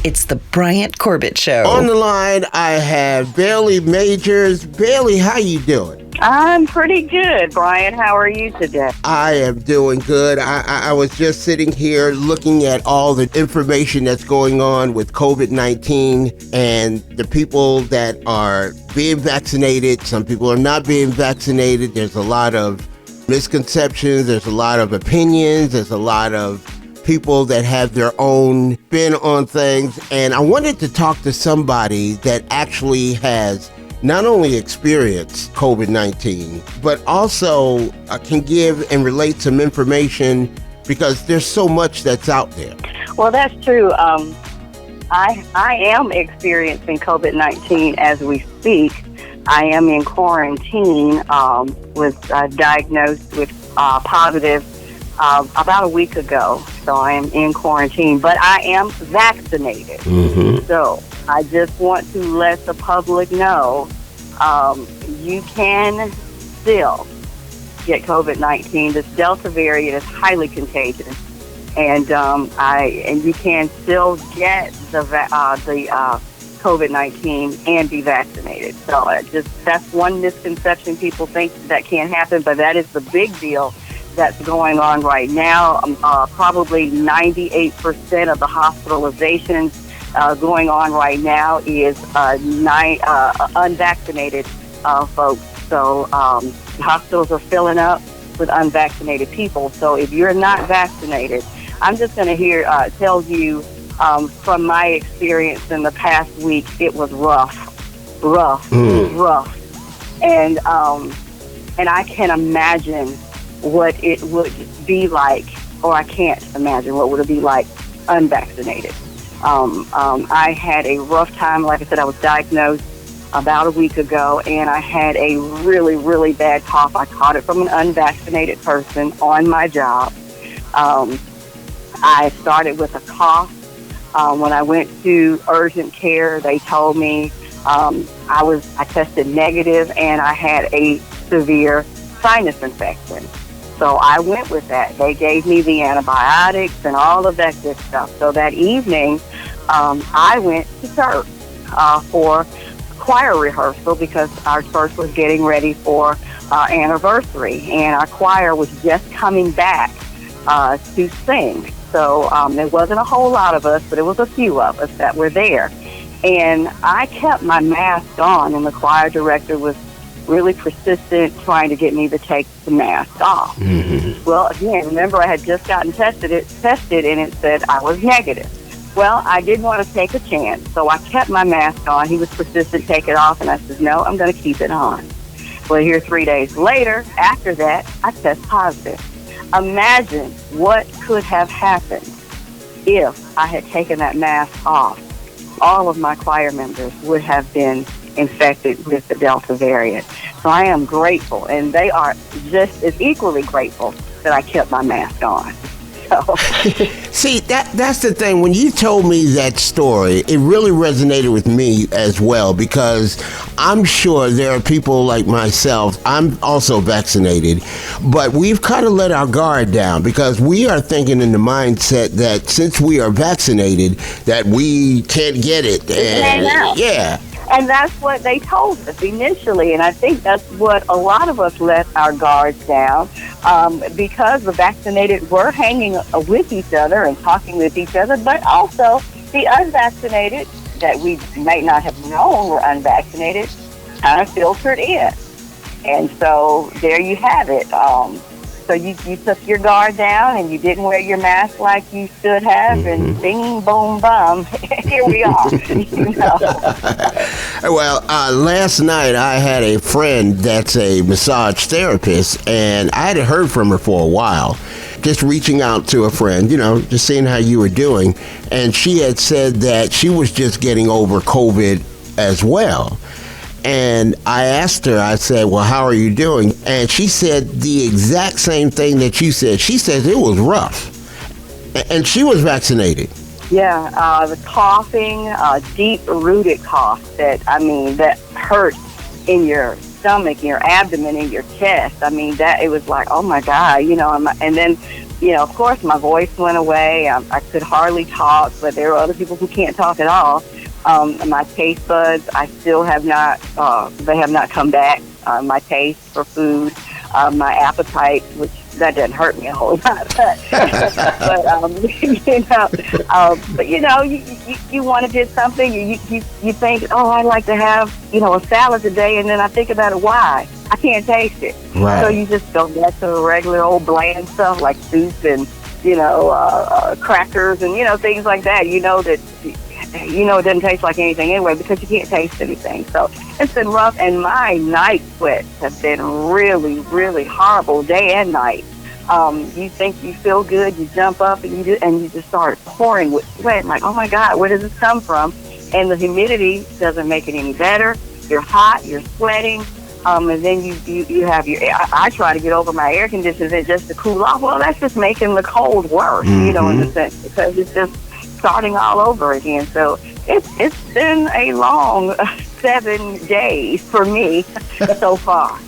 It's the Bryant Corbett Show. On the line, I have Bailey Majors. Bailey, how you doing? I'm pretty good, Brian. How are you today? I am doing good. I was just sitting here looking at all the information that's going on with COVID-19 and the people that are being vaccinated. Some people are not being vaccinated. There's a lot of misconceptions. There's a lot of opinions. There's a lot of people that have their own spin on things. And I wanted to talk to somebody that actually has not only experienced COVID-19, but also can give and relate some information because there's so much that's out there. Well, that's true. I am experiencing COVID-19 as we speak. I am in quarantine, was diagnosed with positive about a week ago. So I am in quarantine, but I am vaccinated. Mm-hmm. So I just want to let the public know you can still get COVID-19. This Delta variant is highly contagious, and you can still get the COVID-19 and be vaccinated. So that's one misconception people think that can't happen, but that is the big deal that's going on right now. Probably 98% of the hospitalizations going on right now is unvaccinated folks. So hospitals are filling up with unvaccinated people. So if you're not vaccinated, I'm just going to tell you from my experience in the past week, it was rough. It was rough, and I can imagine what it would be like, or I can't imagine what would it be like unvaccinated. I had a rough time. Like I said, I was diagnosed about a week ago, and I had a really, really bad cough. I caught it from an unvaccinated person on my job. I started with a cough. When I went to urgent care, they told me I tested negative, and I had a severe sinus infection. So I went with that. They gave me the antibiotics and all of that good stuff. So that evening, I went to church for choir rehearsal because our church was getting ready for our anniversary, and our choir was just coming back to sing. So there wasn't a whole lot of us, but it was a few of us that were there. And I kept my mask on, and the choir director was really persistent trying to get me to take the mask off. Mm-hmm. Well, again, remember I had just gotten tested, and it said I was negative. Well, I didn't want to take a chance, so I kept my mask on. He was persistent, take it off, and I said, no, I'm going to keep it on. Well, here 3 days later, after that, I test positive. Imagine what could have happened if I had taken that mask off. All of my choir members would have been infected with the Delta variant. So I am grateful, and they are just as equally grateful that I kept my mask on. So. See, that's the thing. When you told me that story, it really resonated with me as well, because I'm sure there are people like myself. I'm also vaccinated, but we've kind of let our guard down because we are thinking in the mindset that since we are vaccinated, that we can't get it. And, yeah. And that's what they told us initially, and I think that's what a lot of us let our guards down because the vaccinated were hanging with each other and talking with each other, but also the unvaccinated that we might not have known were unvaccinated kind of filtered in. And so there you have it. So you took your guard down and you didn't wear your mask like you should have, and bing, boom, bum, here we are. You know? Well, last night I had a friend that's a massage therapist, and I hadn't heard from her for a while. Just reaching out to a friend, just seeing how you were doing. And she had said that she was just getting over COVID as well. And I asked her, I said, well, how are you doing? And she said the exact same thing that you said. She says it was rough. And she was vaccinated. Yeah, the coughing, deep-rooted cough that hurts in your stomach, in your abdomen, in your chest. I mean, that it was like, oh my God, and then of course, my voice went away. I could hardly talk, but there are other people who can't talk at all. My taste buds, I still have not, they have not come back. My taste for food, my appetite, which that doesn't hurt me a whole lot, but you want to get something, you think, oh, I'd like to have, a salad today, and then I think about it, why? I can't taste it. Right. So you just go back to the regular old bland stuff like soup and, crackers and, things like that. It doesn't taste like anything anyway because you can't taste anything. So it's been rough, and my night sweats have been really, really horrible, day and night. You think you feel good, you jump up and you just start pouring with sweat. Like, oh my God, where does this come from? And the humidity doesn't make it any better. You're hot, you're sweating. And then you have I try to get over my air conditioning just to cool off. Well, that's just making the cold worse, in a sense, because it's just starting all over again. So it's been a long 7 days for me so far.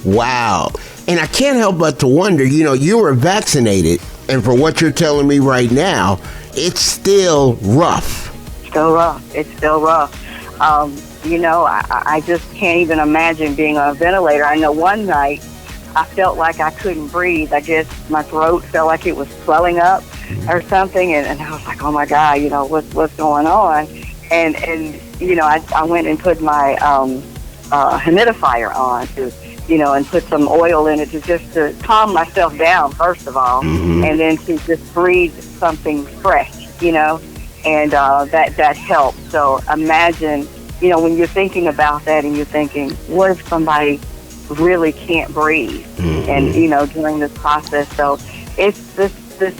Wow. And I can't help but to wonder, you were vaccinated, and for what you're telling me right now, it's still rough. It's still rough. I just can't even imagine being on a ventilator. I know one night I felt like I couldn't breathe. I guess my throat felt like it was swelling up or something, and I was like, oh my God, what's going on? And I went and put my humidifier on to, and put some oil in it to calm myself down, first of all, and then to just breathe something fresh, and that helped. So imagine, when you're thinking about that and you're thinking, what if somebody really can't breathe? And, during this process. So it's this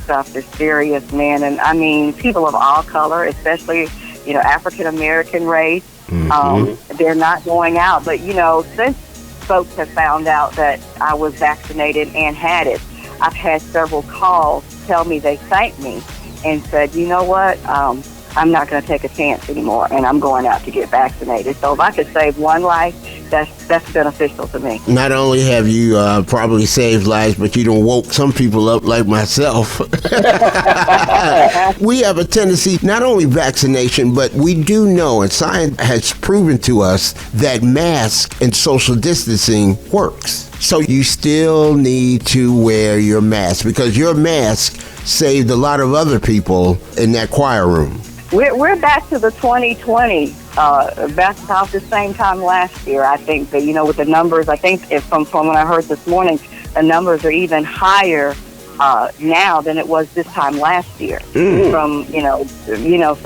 stuff is serious, man. And I mean, people of all color, especially, African-American race, they're not going out. But, since folks have found out that I was vaccinated and had it, I've had several calls tell me they thanked me and said, you know what, I'm not going to take a chance anymore, and I'm going out to get vaccinated. So if I could save one life, that's beneficial to me. Not only have you probably saved lives, but you done woke some people up like myself. We have a tendency, not only vaccination, but we do know, and science has proven to us, that mask and social distancing works. So you still need to wear your mask, because your mask saved a lot of other people in that choir room. We're back to the 2020, back about the same time last year, I think. But, with the numbers, I think from when I heard this morning, the numbers are even higher now than it was this time last year. So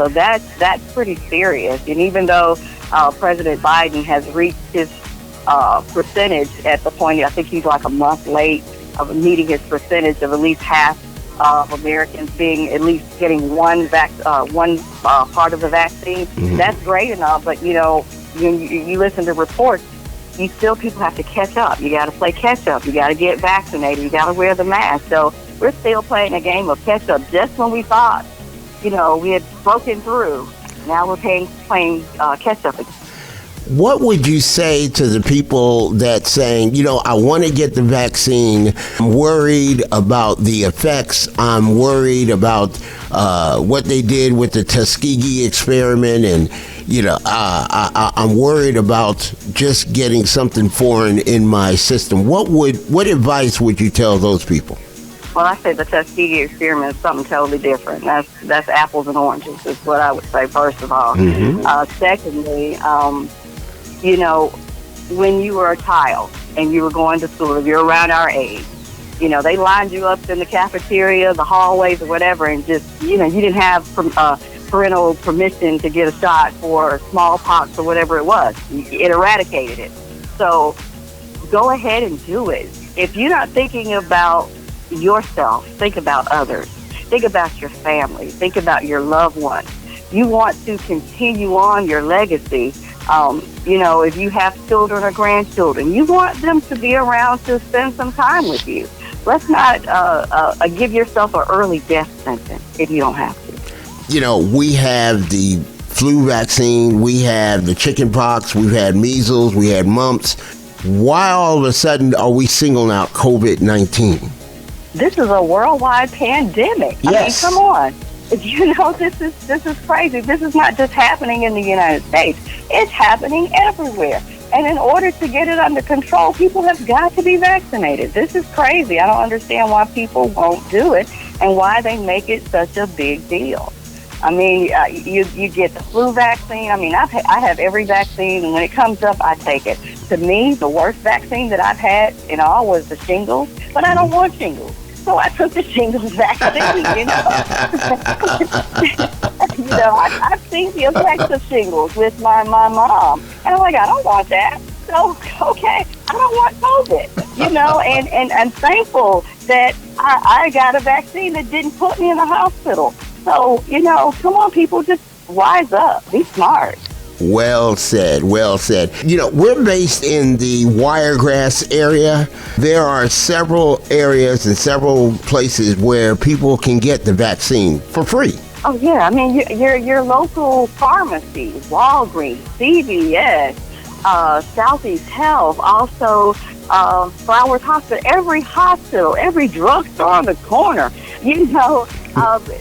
that's pretty serious. And even though President Biden has reached his percentage at the point, I think he's like a month late of meeting his percentage of at least half of Americans being at least getting one part of the vaccine. That's great and all, but you listen to reports, people have to catch up. You got to play catch up. You got to get vaccinated. You got to wear the mask. So we're still playing a game of catch up. Just when we thought, we had broken through, now we're playing catch up again. What would you say to the people that saying, I want to get the vaccine, I'm worried about the effects, I'm worried about what they did with the Tuskegee experiment, and, I'm worried about just getting something foreign in my system. What advice would you tell those people? Well, I say the Tuskegee experiment is something totally different. That's apples and oranges is what I would say, first of all. Secondly, when you were a child and you were going to school, if you're around our age, they lined you up in the cafeteria, the hallways or whatever, and just, you didn't have parental permission to get a shot for smallpox or whatever it was. It eradicated it. So go ahead and do it. If you're not thinking about yourself, think about others. Think about your family. Think about your loved ones. You want to continue on your legacy. If you have children or grandchildren, you want them to be around to spend some time with you. Let's not give yourself an early death sentence if you don't have to. We have the flu vaccine, we have the chicken pox, we've had measles, we had mumps. Why all of a sudden are we singling out COVID-19? this is a worldwide pandemic. Yes. I mean, come on. You know, this is crazy. This is not just happening in the United States. It's happening everywhere. And in order to get it under control, people have got to be vaccinated. This is crazy. I don't understand why people won't do it and why they make it such a big deal. I mean, you get the flu vaccine. I mean, I have every vaccine, and when it comes up, I take it. To me, the worst vaccine that I've had in all was the shingles, but I don't want shingles. So I took the shingles vaccine, you know. You know, I've seen the effects of shingles with my mom. And I'm like, I don't want that. So, okay, I don't want COVID, you know. And I'm thankful that I got a vaccine that didn't put me in the hospital. So, you know, come on, people, just wise up. Be smart. Well said, well said. You know, we're based in the Wiregrass area. There are several areas and several places where people can get the vaccine for free. Oh, yeah. I mean, your local pharmacy, Walgreens, CVS, Southeast Health, also Flowers Hospital, every hospital, every drugstore on the corner, you know,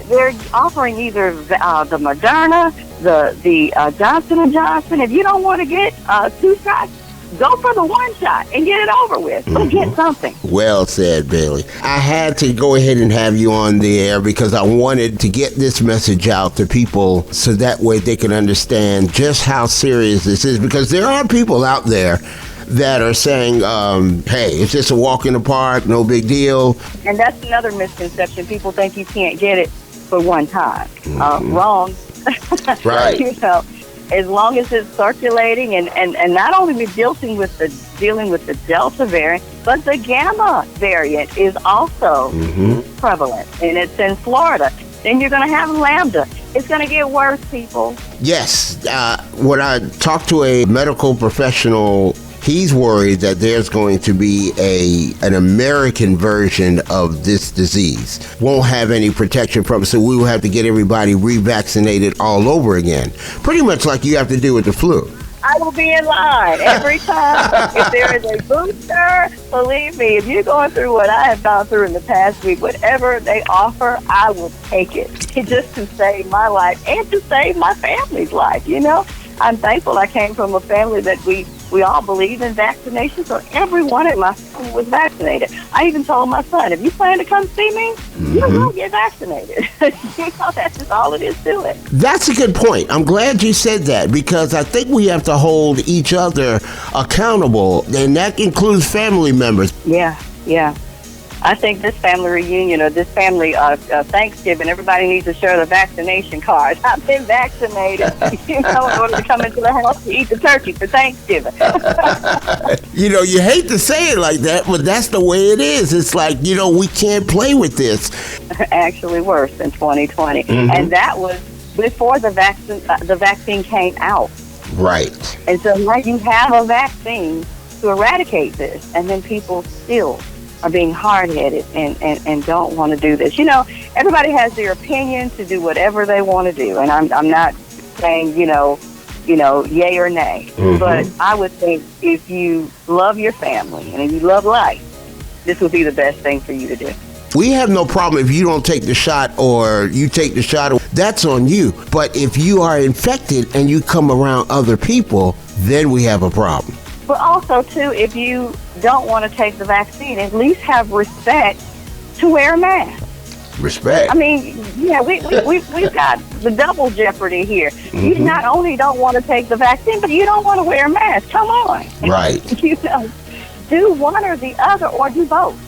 they're offering either the Moderna, the Johnson & Johnson. If you don't want to get 2 shots, go for the 1 shot and get it over with. So get something. Well said, Bailey. I had to go ahead and have you on the air because I wanted to get this message out to people so that way they can understand just how serious this is, because there are people out there that are saying, hey, it's just a walk in the park, no big deal. And that's another misconception. People think you can't get it for 1 time. Wrong. Right. You know, as long as it's circulating and not only be dealing with the Delta variant, but the Gamma variant is also prevalent, and it's in Florida. Then you're going to have Lambda. It's going to get worse, people. Yes. When I talked to a medical professional, he's worried that there's going to be an American version of this disease. Won't have any protection from it, so we will have to get everybody revaccinated all over again. Pretty much like you have to do with the flu. I will be in line every time. If there is a booster, believe me, if you're going through what I have gone through in the past week, whatever they offer, I will take it. Just to save my life and to save my family's life, you know. I'm thankful I came from a family that we all believe in vaccination, so everyone in my family was vaccinated. I even told my son, if you plan to come see me, you're going to get vaccinated. You know, that's just all it is to it. That's a good point. I'm glad you said that, because I think we have to hold each other accountable, and that includes family members. Yeah. I think this family reunion or this family Thanksgiving, everybody needs to share the vaccination card. I've been vaccinated, you know, in order to come into the house to eat the turkey for Thanksgiving. You know, you hate to say it like that, but that's the way it is. It's like, you know, we can't play with this. Actually worse than 2020. And that was before the vaccine came out. Right. And so now you have a vaccine to eradicate this, and then people still are being hard-headed and don't want to do this. You know, everybody has their opinion to do whatever they want to do, and I'm not saying, you know, yay or nay. But I would think if you love your family and if you love life, this would be the best thing for you to do. We have no problem if you don't take the shot or you take the shot. That's on you. But if you are infected and you come around other people, then we have a problem. But also, too, if you don't want to take the vaccine, at least have respect to wear a mask. Respect. I mean, yeah, we've got the double jeopardy here. You not only don't want to take the vaccine, but you don't want to wear a mask. Come on. Right. You know, do one or the other, or do both.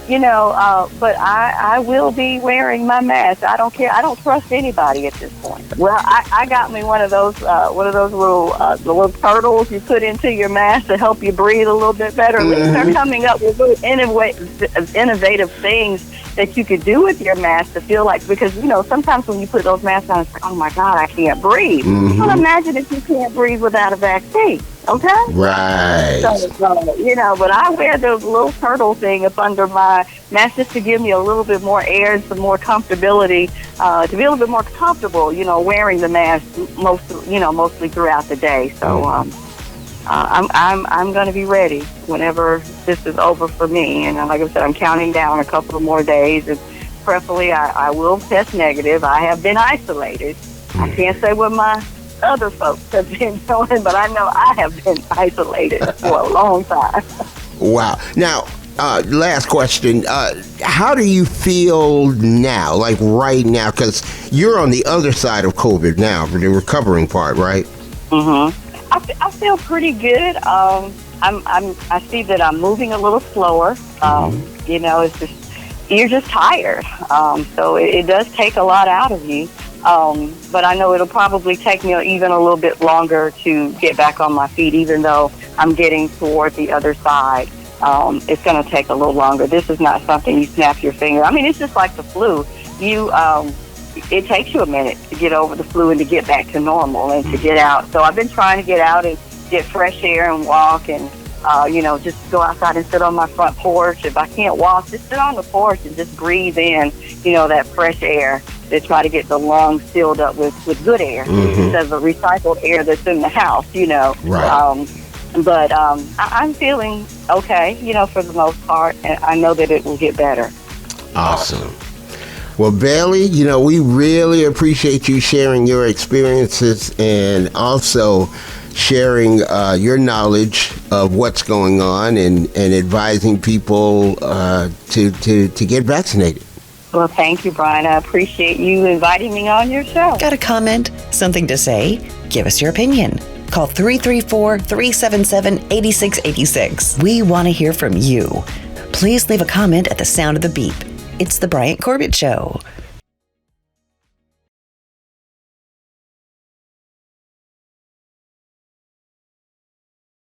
You know, but I will be wearing my mask. I don't care. I don't trust anybody at this point. Well, I got me one of those little turtles you put into your mask to help you breathe a little bit better. At least they're coming up with really innovative things that you could do with your mask to feel like, because, you know, sometimes when you put those masks on, it's like, oh my God, I can't breathe. Well, imagine if you can't breathe without a vaccine. Okay? Right. So, you know, but I wear the little turtle thing up under my mask just to give me a little bit more air and some more comfortability, to be a little bit more comfortable, you know, wearing the mask mostly throughout the day. So, I'm going to be ready whenever this is over for me. And like I said, I'm counting down a couple of more days, and preferably I will test negative. I have been isolated. I can't say what my other folks have been doing, but I know I have been isolated for a long time. Wow. Now, last question. How do you feel now, like right now? Because you're on the other side of COVID now, for the recovering part, right? Mm-hmm. I feel pretty good. I see that I'm moving a little slower. It's just, you're just tired. So it does take a lot out of you. But I know it'll probably take me even a little bit longer to get back on my feet, even though I'm getting toward the other side. It's going to take a little longer. This is not something you snap your finger. I mean, it's just like the flu. It takes you a minute to get over the flu and to get back to normal and to get out. So I've been trying to get out and get fresh air and walk and, just go outside and sit on my front porch. If I can't walk, just sit on the porch and just breathe in, that fresh air to try to get the lungs filled up with good air instead of the recycled air that's in the house, Right. But I'm feeling okay, for the most part, and I know that it will get better. Awesome. Well, Bailey, we really appreciate you sharing your experiences and also sharing your knowledge of what's going on and advising people to get vaccinated. Well, thank you, Brian. I appreciate you inviting me on your show. Got a comment? Something to say? Give us your opinion. Call 334-377-8686. We want to hear from you. Please leave a comment at the sound of the beep. It's The Bryant Corbett Show.